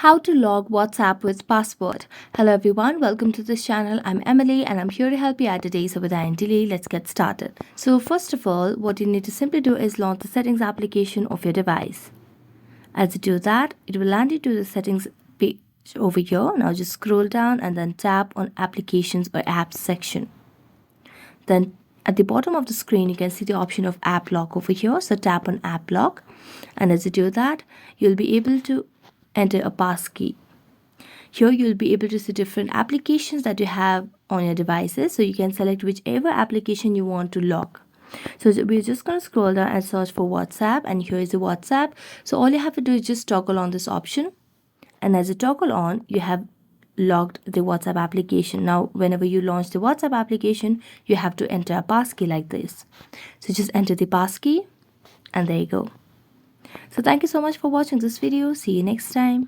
How to log WhatsApp with password. Hello everyone, welcome to this channel. I'm Emily and I'm here to help you out today. So without any delay, let's get started. So first of all, what you need to simply do is launch the settings application of your device. As you do that, it will land you to the settings page over here. Now just scroll down and then tap on applications or apps section. Then at the bottom of the screen, you can see the option of app lock over here. So tap on app lock, and as you do that, you'll be able to enter a passkey. Here you'll be able to see different applications that you have on your devices. So you can select whichever application you want to lock. So we're just going to scroll down and search for WhatsApp, and here is the WhatsApp. So all you have to do is just toggle on this option, and as you toggle on, you have logged the WhatsApp application. Now whenever you launch the WhatsApp application, you have to enter a passkey like this. So just enter the passkey, and there you go. So thank you so much for watching this video. See you next time.